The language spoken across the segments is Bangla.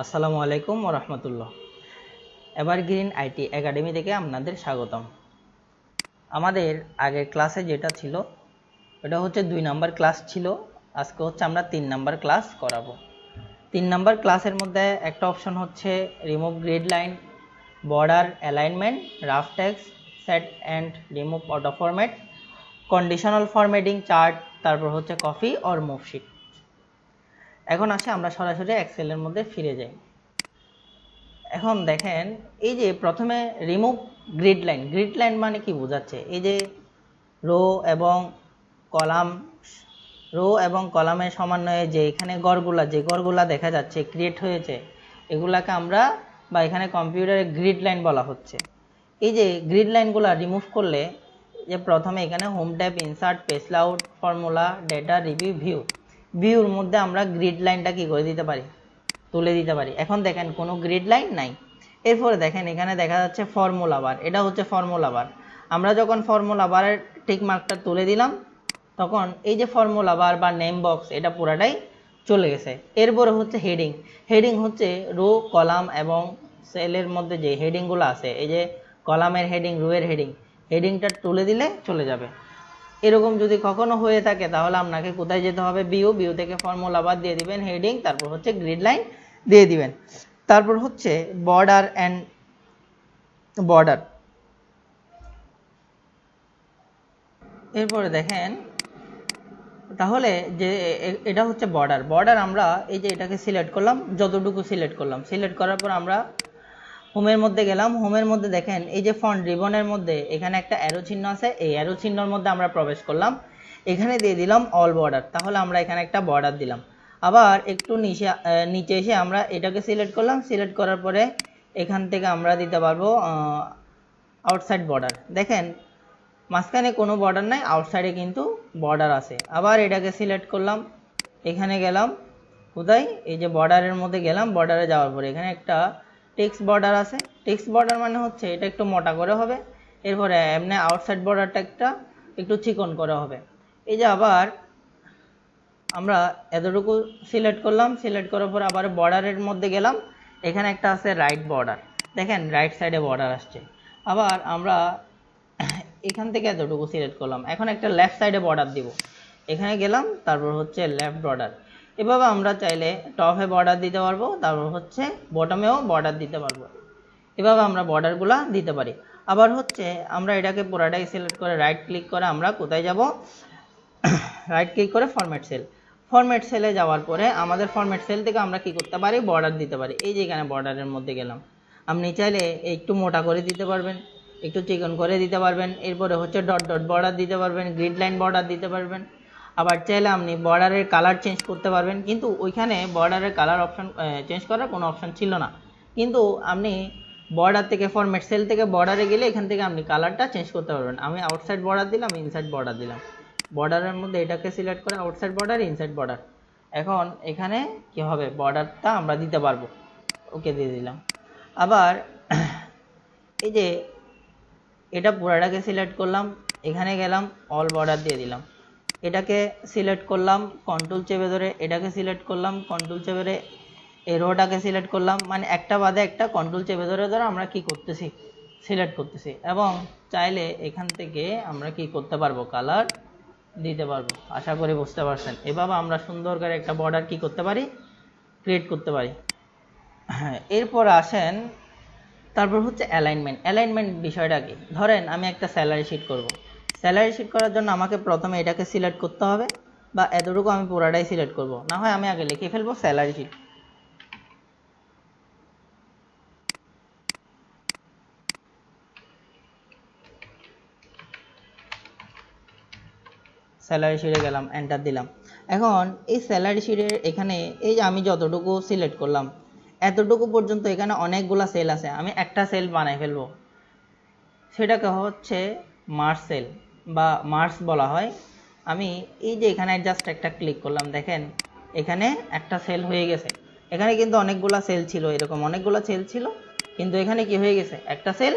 আসসালামু আলাইকুম ওয়া রাহমাতুল্লাহ। এভারগ্রিন আইটি একাডেমি থেকে আপনাদের স্বাগতম। আমাদের আগের ক্লাসে যেটা ছিল এটা হচ্ছে 2 নাম্বার ক্লাস ছিল। আজকে হচ্ছে আমরা 3 নাম্বার ক্লাস করাবো। 3 নাম্বার ক্লাসের মধ্যে একটা অপশন হচ্ছে remove grid line, border alignment, rough text, set and remove auto format, conditional formatting chart, তারপর হচ্ছে কপি অর মুভ শিট। এখন আসে আমরা সরাসরি এক্সেলের মধ্যে ফিরে যাই। এখন দেখেন এই যে প্রথমে রিমুভ গ্রিড লাইন মানে কি বোঝাচ্ছে, এই যে রো এবং কলামের সমন্বয়ে যে এখানে গড়গুলা দেখা যাচ্ছে ক্রিয়েট হয়েছে, এগুলাকে আমরা বা এখানে কম্পিউটারে গ্রিড লাইন বলা হচ্ছে। এই যে গ্রিড লাইনগুলা রিমুভ করলে যে প্রথমে এখানে home tab, insert, page layout, formula, data, review, ভিউর মধ্যে আমরা গ্রিড লাইনটা কি করে দিতে পারি, তুলে দিতে পারি। এখন দেখেন কোনো গ্রিড লাইন নাই। এরপরে দেখেন এখানে দেখা যাচ্ছে ফর্মুলা বার, এটা হচ্ছে ফর্মুলা বার। আমরা যখন ফর্মুলা বারের টিক মার্কটা তুলে দিলাম তখন এই যে ফর্মুলা বার বা নেম বক্স এটা পুরাটাই চলে গেছে। এরপরে হচ্ছে হেডিং হচ্ছে রো, কলাম এবং সেলের মধ্যে যে হেডিংগুলো আছে, এই যে কলামের হেডিং, রোয়ের হেডিংটা তুলে দিলে চলে যাবে। এরকম যদি কখনো হয়ে থাকে তাহলে আপনাকে কোথায় যেতে হবে, ভিউ থেকে ফর্মুলা বার দিয়ে দিবেন, হেডিং, তারপর হচ্ছে গ্রিড লাইন দিয়ে দিবেন। তারপর হচ্ছে বর্ডার। এরপরে দেখেন তাহলে যে এটা হচ্ছে বর্ডার আমরা এই যে এটাকে সিলেক্ট করলাম, যতটুকু সিলেক্ট করার পর আমরা হোমের মধ্যে গেলাম। হোমের মধ্যে দেখেন এই যে ফন্ট রিবনের মধ্যে এখানে একটা অ্যারো চিহ্ন আছে, এই অ্যারো চিহ্নর মধ্যে আমরা প্রবেশ করলাম, এখানে দিয়ে দিলাম অল বর্ডার। তাহলে আমরা এখানে একটা বর্ডার দিলাম। আবার একটু নিচে এসে আমরা এটাকে সিলেক্ট করলাম, সিলেক্ট করার পরে এখান থেকে আমরা দিতে পারবো আউটসাইড বর্ডার। দেখেন মাঝখানে কোনো বর্ডার নাই, আউটসাইডে কিন্তু বর্ডার আছে। আবার এটাকে সিলেক্ট করলাম, এখানে গেলাম, কোথায়, এই যে বর্ডারের মধ্যে গেলাম। বর্ডারে যাওয়ার পরে এখানে একটা টেক্সট বর্ডার আছে। টেক্সট বর্ডার মানে হচ্ছে এটা একটু মোটা করে হবে। এরপরে এমনি আউটসাইড বর্ডারটা একটু চিকন করে হবে। এই যে আবার আমরা এতটুকু সিলেক্ট করলাম, সিলেক্ট করার পর আবার বর্ডারের মধ্যে গেলাম, এখানে একটা আছে রাইট বর্ডার। দেখেন রাইট সাইডে বর্ডার আসছে। আবার আমরা এখান থেকে এতটুকু সিলেক্ট করলাম, এখন একটা লেফট সাইডে বর্ডার দিব, এখানে গেলাম, তারপর হচ্ছে লেফট বর্ডার। এভাবে আমরা চাইলে টপে বর্ডার দিতে পারবো, তারপর হচ্ছে বটমেও বর্ডার দিতে পারবো। এভাবে আমরা বর্ডারগুলো দিতে পারি। আবার হচ্ছে আমরা এটাকে পুরাটাই সিলেক্ট করে রাইট ক্লিক করে আমরা কোথায় যাব, রাইট ক্লিক করে ফরম্যাট সেলে যাওয়ার পরে আমাদের ফরম্যাট সেল থেকে আমরা কি করতে পারি, বর্ডার দিতে পারি। এই যে এখানে বর্ডারের মধ্যে গেলাম, আপনি চাইলে একটু মোটা করে দিতে পারবেন, একটু চিকন করে দিতে পারবেন। এরপরে হচ্ছে ডট বর্ডার দিতে পারবেন, গ্রিড লাইন বর্ডার দিতে পারবেন। আবার চাইলে আপনি বর্ডারের কালার চেঞ্জ করতে পারবেন, কিন্তু ওইখানে বর্ডারের কালার অপশন চেঞ্জ করার কোনো অপশন ছিল না। কিন্তু আপনি বর্ডার থেকে ফরম্যাট সেল থেকে বর্ডারে গেলে এখান থেকে আপনি কালারটা চেঞ্জ করতে পারবেন। আমি আউটসাইড বর্ডার দিলাম, ইনসাইড বর্ডার দিলাম, বর্ডারের মধ্যে এটাকে সিলেক্ট করে আউটসাইড বর্ডার, ইনসাইড বর্ডার। এখন এখানে কি হবে, বর্ডারটা আমরা দিতে পারবো, ওকে দিয়ে দিলাম। আবার এই যে এটা পুরাটাকে সিলেক্ট করলাম, এখানে গেলাম, অল বর্ডার দিয়ে দিলাম। এটাকে সিলেক্ট করলাম, কন্ট্রোল চেপে ধরে এটাকে সিলেক্ট করলাম, কন্ট্রোল চেপে ধরে এই রোটাকে সিলেক্ট করলাম, মানে একটা বাদে একটা কন্ট্রোল চেপে ধরে আমরা কি করতেছি, সিলেক্ট করতেছি। এবং চাইলে এখান থেকে আমরা কি করতে পারবো, কালার দিতে পারবো। আশা করি বুঝতে পারছেন। এভাবে আমরা সুন্দর করে একটা বর্ডার কি করতে পারি, ক্রিয়েট করতে পারি। হ্যাঁ, এরপর আসেন তারপর হচ্ছে অ্যালাইনমেন্ট বিষয়টা কি। ধরেন আমি একটা স্যালারি শিট করব। স্যালারি শিট করার জন্য আমাকে প্রথমে এটাকে সিলেক্ট করতে হবে, বা এতটুকু আমি পুরাটাই সিলেক্ট করব, না হয় আমি আগে লিখে ফেলবো স্যালারি শিট। স্যালারি শিটে গেলাম, এন্টার দিলাম। এখন এই স্যালারি শিটের এখানে এই যে আমি যতটুকু সিলেক্ট করলাম এতটুকু পর্যন্ত এখানে অনেকগুলা সেল আছে, আমি একটা সেল বানাই ফেলবো, সেটাকে হচ্ছে মার্জ সেল বা মার্জ বলা হয়। আমি এই যে এখানে জাস্ট একটা ক্লিক করলাম, দেখেন এখানে একটা সেল হয়ে গেছে। এখানে কিন্তু অনেকগুলা সেল ছিল, এরকম অনেকগুলা সেল ছিল, কিন্তু এখানে কি হয়ে গেছে, একটা সেল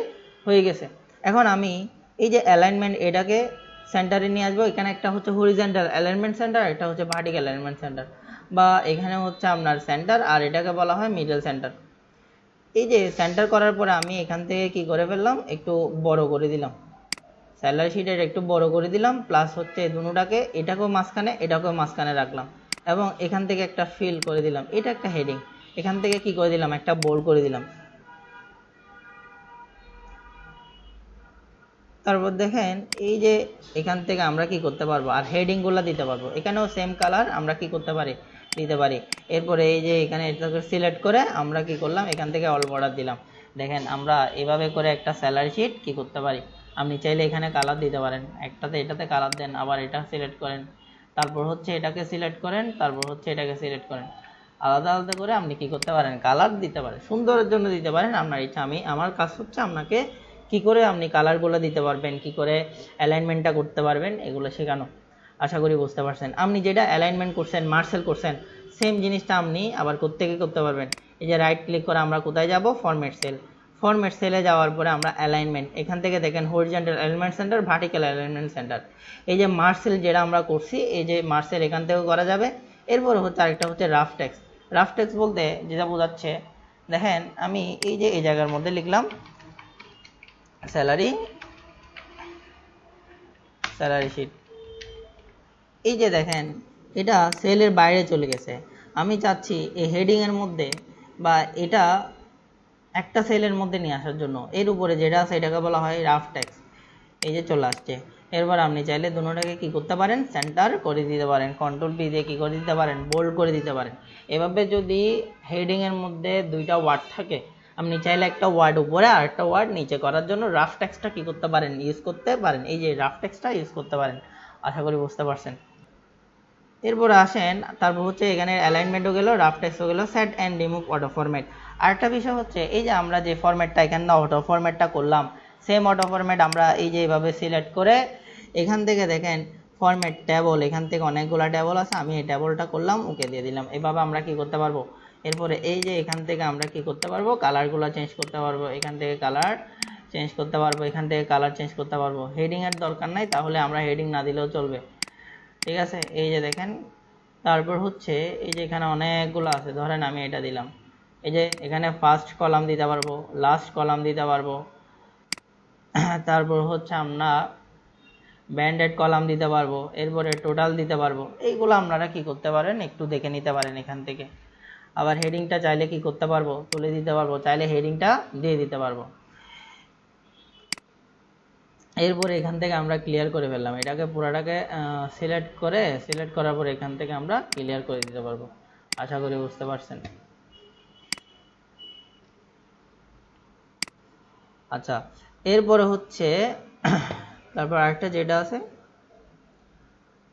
হয়ে গেছে। এখন আমি এই যে অ্যালাইনমেন্ট এটাকে সেন্টারে নিয়ে আসবো। এখানে একটা হচ্ছে হরিজন্টাল অ্যালাইনমেন্ট সেন্টার, একটা হচ্ছে ভার্টিক্যাল অ্যালাইনমেন্ট সেন্টার। বা এখানে হচ্ছে আপনার সেন্টার, আর এটাকে বলা হয় মিডল সেন্টার। এই যে সেন্টার করার পরে আমি এখান থেকে কি করে ফেললাম, একটু বড় করে দিলাম, স্যালারি শিটের একটু বড় করে দিলাম, প্লাস হচ্ছে দুটোটাকে, এটাকেও মাঝখানে এটাকেও মাঝখানে রাখলাম, এবং এখান থেকে একটা ফিল করে দিলাম, এটা একটা হেডিং, এখান থেকে কি করে দিলাম, একটা বোল্ড করে দিলাম। তারপর দেখেন এই যে এখান থেকে আমরা কি করতে পারবো, আর হেডিংগুলো দিতে পারবো, এখানেও সেম কালার আমরা কি করতে পারি, দিতে পারি। এরপরে এই যে এখানে এটাকে সিলেক্ট করে আমরা কি করলাম, এখান থেকে অল বর্ডার দিলাম। দেখেন আমরা এভাবে করে একটা স্যালারি শিট কি করতে পারি। আপনি চাইলে এখানে কালার দিতে পারেন, একটাতে এটাতে কালার দেন, আবার এটা সিলেক্ট করেন, তারপর হচ্ছে এটাকে সিলেক্ট করেন, তারপর হচ্ছে এটাকে সিলেক্ট করেন, আলাদা আলাদা করে আপনি কি করতে পারেন, কালার দিতে পারেন, সুন্দরের জন্য দিতে পারেন, আপনার ইচ্ছা। আমার কাজ হচ্ছে আপনাকে কি করে আপনি কালারগুলো দিতে পারবেন, কি করে অ্যালাইনমেন্টটা করতে পারবেন, এগুলো শেখানো। আশা করি বুঝতে পারছেন। আপনি যেটা অ্যালাইনমেন্ট করছেন, মার্সেল করছেন, সেম জিনিসটা আপনি আবার করতে পারবেন। এই যে রাইট ক্লিক করে আমরা কোথায় যাব, ফরম্যাট সেল। ফরম্যাট সেলে যাওয়ার পরে আমরা অ্যালাইনমেন্ট, এখান থেকে দেখেন horizontal alignment centre, vertical alignment centre. এই যে মার্সেল যেটা আমরা করছি, এই যে মার্সেল এখান থেকেও করা যাবে। এরপরে হচ্ছে আরেকটা হচ্ছে রাফ টেক্সট। রাফ টেক্সট বলতে যেটা বোঝাচ্ছে, দেখেন আমি এই যে এই জায়গার মধ্যে লিখলাম স্যালারি শিট। এই যে দেখেন এটা সেলের বাইরে চলে গেছে, আমি চাচ্ছি এই হেডিং এর মধ্যে বা এটা একটা সেলের মধ্যে নিয়ে আসার জন্য, এর উপরে যেটা আছে এটাকে বলা হয় রাফ টেক্সট। এই যে চলে আসছে। এরপর আপনি চাইলে দুটোটাকে কি করতে পারেন, সেন্টার করে দিতে পারেন, কন্ট্রোল পি দিয়ে কি করে দিতে পারেন, বোল্ড করে দিতে পারেন। এভাবে যদি হেডিং এর মধ্যে দুইটা ওয়ার্ড থাকে, আপনি চাইলে একটা ওয়ার্ড উপরে আর একটা ওয়ার্ড নিচে করার জন্য রাফ টেক্সটটা কি করতে পারেন, ইউজ করতে পারেন। এই যে রাফ টেক্সটটা ইউজ করতে পারেন। আশা করি বুঝতে পারছেন। এরপর আসেন, তারপর হচ্ছে এখানে অ্যালাইনমেন্টও গেল, রাফ টেক্সটও গেল, set and remove auto format. আরেকটা বিষয় হচ্ছে এই যে আমরা যে ফরম্যাটটা এখানে অটো ফরম্যাটটা করলাম, সেম অটো ফরম্যাট আমরা এই যে এইভাবে সিলেক্ট করে এখান থেকে দেখেন ফরম্যাট ট্যাবল, এখান থেকে অনেকগুলো ট্যাবল আছে, আমি এই ট্যাবলটা করলাম, ওকে দিয়ে দিলাম। এভাবে আমরা কি করতে পারবো, এরপরে এই যে এখান থেকে আমরা কি করতে পারবো, কালারগুলো চেঞ্জ করতে পারবো, এখান থেকে কালার চেঞ্জ করতে পারবো, এখান থেকে কালার চেঞ্জ করতে পারবো। হেডিংয়ের দরকার নাই, তাহলে আমরা হেডিং না দিলেও চলবে, ঠিক আছে। এই যে দেখেন, তারপর হচ্ছে এই যে এখানে অনেকগুলো আছে, ধরেন আমি এটা দিলাম, এই যে এখানে ফার্স্ট কলাম দিতে পারবো, লাস্ট কলাম দিতে পারবো, তারপর হচ্ছে আমরা ব্যান্ডেড কলাম দিতে পারবো, এরপরে টোটাল দিতে পারবো। এইগুলো আপনারা কি করতে পারেন, একটু দেখে নিতে পারেন এখান থেকে। আবার হেডিংটা চাইলে কি করতে পারবো, তুলে দিতে পারবো, চাইলে হেডিংটা দিয়ে দিতে পারবো। এরপরে এখান থেকে আমরা ক্লিয়ার করে ফেললাম, এটাকে পুরাটাকে সিলেক্ট করার পর এখান থেকে আমরা ক্লিয়ার করে দিতে পারবো। আশা করি বুঝতে পারছেন। আচ্ছা, এরপরে হচ্ছে তারপর আরেকটা যেটা আছে,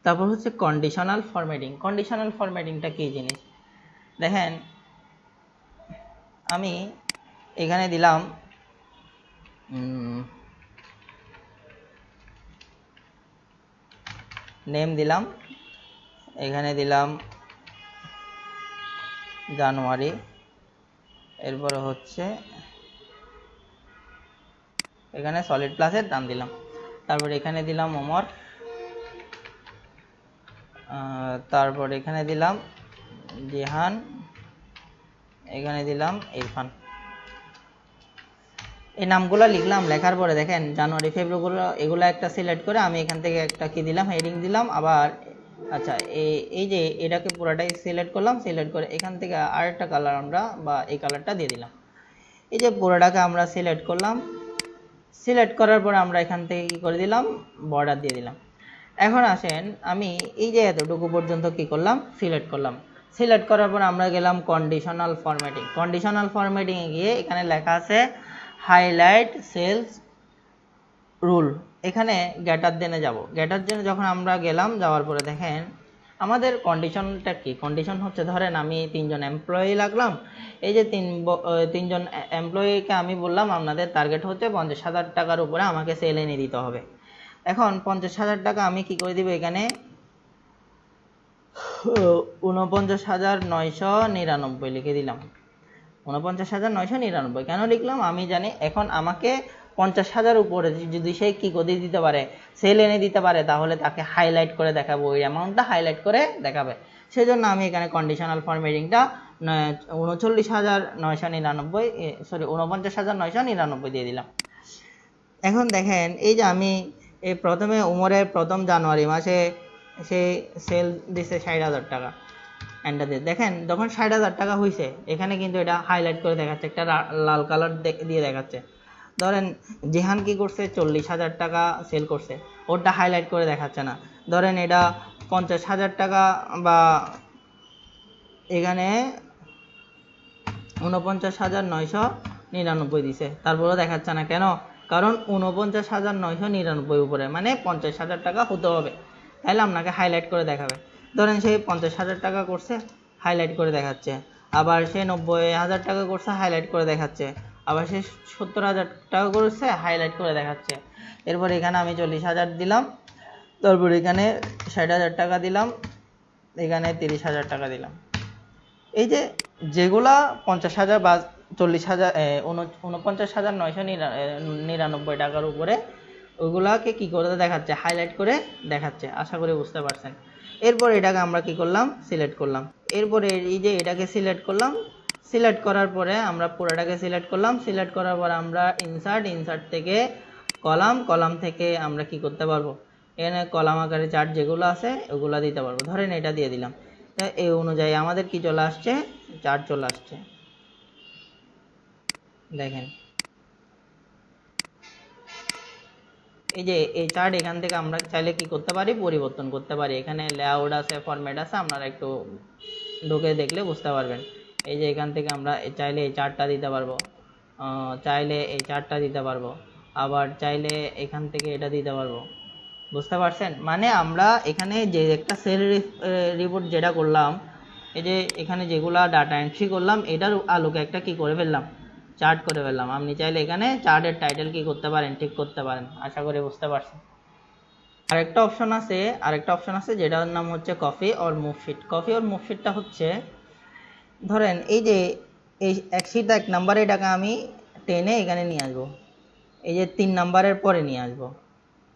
তারপর হচ্ছে কন্ডিশনাল ফরম্যাটিং। কন্ডিশনাল ফরম্যাটিংটা কি জিনিস, দেখেন আমি এখানে দিলাম নেম দিলাম, এখানে দিলাম জানুয়ারি, এরপরে হচ্ছে এখানে সলিড প্লাসের দাম দিলাম, তারপর এখানে দিলাম ওমর, তারপর এখানে দিলাম জিহান, এখানে দিলাম ইরফান। এই নামগুলো লিখলাম, লেখার পরে দেখেন জানুয়ারি ফেব্রুয়ারি এগুলো একটা সিলেক্ট করে আমি এখান থেকে একটা কি দিলাম, হেডিং দিলাম। আবার আচ্ছা এই যে এটাকে পুরোটাই সিলেক্ট করলাম, সিলেক্ট করে এখান থেকে আরেকটা কালার আমরা বা এই কালারটা দিয়ে দিলাম। এই যে পুরোটাকে আমরা সিলেক্ট করলাম, সিলেক্ট করার পর আমরা এখান থেকে কি করে দিলাম, বর্ডার দিয়ে দিলাম। এখন আসেন আমি এই যে এতটুকু পর্যন্ত কি করলাম, সিলেক্ট করলাম। সিলেক্ট করার পর আমরা গেলাম কন্ডিশনাল ফরম্যাটিং। কন্ডিশনাল ফরম্যাটিংয়ে গিয়ে এখানে লেখা আছে হাইলাইট সেলস রুল, এখানে গ্যাটার দেনে যাব। গ্যাটার জন্য যখন আমরা গেলাম, যাওয়ার পরে দেখেন আমাদের কন্ডিশনটা কি, কন্ডিশন হচ্ছে ধরেন আমি 3 জন এমপ্লয়ি লাগলাম, এই যে 3 জন এমপ্লয়িকে আমি বললাম আপনাদের টার্গেট হচ্ছে 50,000 টাকার উপরে আমাকে সেল এনে দিতে হবে। এখন 50,000 টাকা আমি কি করে দিব, এখানে 49,999 লিখে দিলাম। 49,999 কেন লিখলাম, আমি জানি এখন আমাকে 50,000 উপরে যদি সে কি করে দিতে পারে, সেল এনে দিতে পারে, তাহলে তাকে হাইলাইট করে দেখাবো, ওই অ্যামাউন্টটা হাইলাইট করে দেখাবে। সেজন্য আমি এখানে কন্ডিশনাল ফরম্যাটিংটা 39,999 সরি 49,999 দিয়ে দিলাম। এখন দেখেন এই যে আমি এই প্রথমে উমরের প্রথম জানুয়ারি মাসে সে সেল দিছে 60,000 টাকা, এন্টার দিয়ে দেখেন যখন 60,000 টাকা হয়েছে এখানে কিন্তু এটা হাইলাইট করে দেখাচ্ছে, একটা লাল কালার দিয়ে দেখাচ্ছে। ধরেন জিহান কি করছে 40,000 টাকা সেল করছে, ওটা হাইলাইট করে দেখাচ্ছে না। ধরেন এটা 50,000 টাকা বা এখানে 49,999 দিছে, তারপরেও দেখাচ্ছে না কেন? কারণ 49,999 উপরে মানে 50,000 টাকা হতে হবে, তাহলে আপনাকে হাইলাইট করে দেখাবে। ধরেন সে 50,000 টাকা করছে, হাইলাইট করে দেখাচ্ছে। আবার সে 90,000 টাকা করছে, হাইলাইট করে দেখাচ্ছে। আবার সে 70,000 টাকা করছে, হাইলাইট করে দেখাচ্ছে। এরপর এখানে আমি 40,000 দিলাম, তারপর এখানে 60,000 টাকা দিলাম, এখানে 30,000 টাকা দিলাম। এই যে যেগুলা 50,000 বা 40,000 49,999 টাকার উপরে, ওইগুলাকে কি করে দেখাচ্ছে? হাইলাইট করে দেখাচ্ছে। আশা করি বুঝতে পারছেন। এরপর এটাকে আমরা কি করলাম? সিলেক্ট করলাম। এরপরে এই যে এটাকে সিলেক্ট করলাম, সিলেক্ট করার পরে আমরা পুরোটাকে সিলেক্ট করলাম। সিলেক্ট করার পরে আমরা ইনসার্ট থেকে কলাম থেকে আমরা কি করতে পারবো? এখানে কলাম আকারে চার্ট যেগুলো আছে ওগুলো দিতে পারবো। ধরেন এটা দিয়ে দিলাম, এই অনুযায়ী আমাদের কি চলে আসছে? চার্ট চলে আসছে। দেখেন এই যে এই চার্ট, এখান থেকে আমরা চাইলে কি করতে পারি? পরিবর্তন করতে পারি। এখানে লেআউট আছে, ফরম্যাট আছে, আপনারা একটু ঢুকে দেখলে বুঝতে পারবেন। এই যে এখান থেকে আমরা চাইলে এই চার্টটা দিতে পারবো, চাইলে এই চার্টটা দিতে পারবো, আবার চাইলে এখান থেকে এটা দিতে পারবো। বুঝতে পারছেন? মানে আমরা এখানে যে একটা সেল রিপোর্ট যেটা করলাম, এই যে এখানে যেগুলা ডাটা এন্ট্রি করলাম, এটার আলোকে একটা কি করে ফেললাম? চার্ট করে ফেললাম। আপনি চাইলে এখানে চার্টের টাইটেল কি করতে পারেন? ঠিক করতে পারেন। আশা করি বুঝতে পারছেন। আরেকটা অপশন আছে যেটার নাম হচ্ছে copy or move sheet. Copy or move শিটটা হচ্ছে, ধরেন এই যে এই শীট 1 নাম্বারে এটাকে আমি টেনে এখানে নিয়ে আসবো, এই যে 3 নাম্বারের পরে নিয়ে আসবো,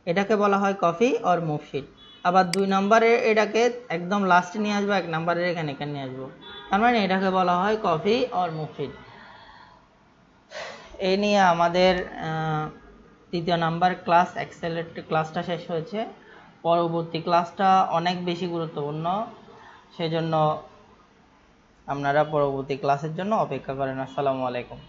এটাকে বলা হয় কপি অর মুভ শিট। আবার 2 নাম্বারে এটাকে একদম লাস্টে নিয়ে আসবো, 1 নাম্বারের এখানে নিয়ে আসবো, তার মানে এটাকে বলা হয় কপি অর মুভ শিট। এই নিয়ে আমাদের 3য় নাম্বার ক্লাস এক্সেলের ক্লাসটা শেষ হয়েছে। পরবর্তী ক্লাসটা অনেক বেশি গুরুত্বপূর্ণ, সেজন্য আপনারা পরবর্তী ক্লাসের জন্য অপেক্ষা করেন। আসসালামু আলাইকুম।